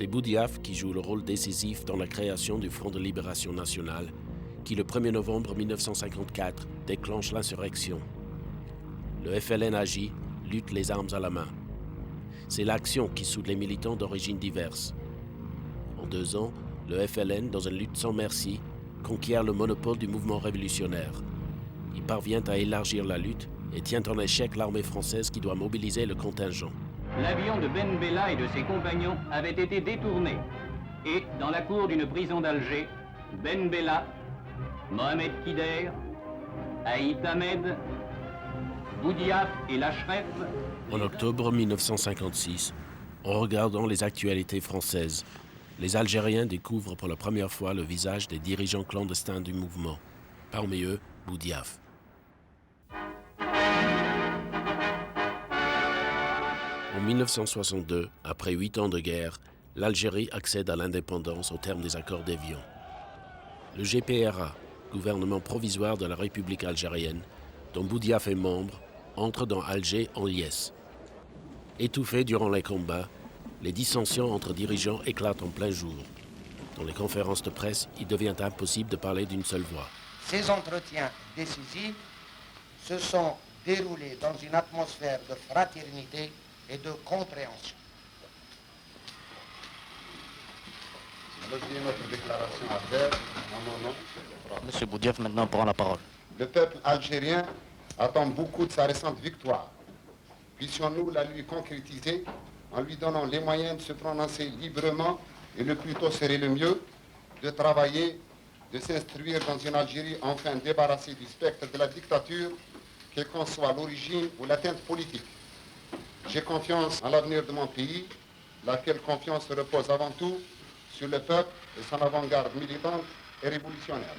C'est Boudiaf qui joue le rôle décisif dans la création du Front de libération nationale, qui le 1er novembre 1954 déclenche l'insurrection. Le FLN agit, lutte les armes à la main. C'est l'action qui soude les militants d'origines diverses. En 2 ans, le FLN, dans une lutte sans merci, conquiert le monopole du mouvement révolutionnaire. Il parvient à élargir la lutte et tient en échec l'armée française qui doit mobiliser le contingent. L'avion de Ben Bella et de ses compagnons avait été détourné. Et, dans la cour d'une prison d'Alger, Ben Bella, Mohamed Kider, Aït Ahmed, Boudiaf et Lachref. En octobre 1956, en regardant les actualités françaises, les Algériens découvrent pour la première fois le visage des dirigeants clandestins du mouvement. Parmi eux, Boudiaf. En 1962, après 8 ans de guerre, l'Algérie accède à l'indépendance au terme des accords d'Évian. Le GPRA, gouvernement provisoire de la République algérienne, dont Boudiaf est membre, entre dans Alger en liesse. Étouffés durant les combats, les dissensions entre dirigeants éclatent en plein jour. Dans les conférences de presse, il devient impossible de parler d'une seule voix. Ces entretiens décisifs se sont déroulés dans une atmosphère de fraternité et de compréhension. Notre déclaration à faire, Monsieur Boudiaf maintenant prend la parole. Le peuple algérien attend beaucoup de sa récente victoire. Puissions-nous la lui concrétiser en lui donnant les moyens de se prononcer librement, et le plus tôt serait le mieux, de travailler, de s'instruire dans une Algérie enfin débarrassée du spectre de la dictature, quelle qu'en soit l'origine ou l'atteinte politique. J'ai confiance en l'avenir de mon pays, laquelle confiance repose avant tout sur le peuple et son avant-garde militante et révolutionnaire.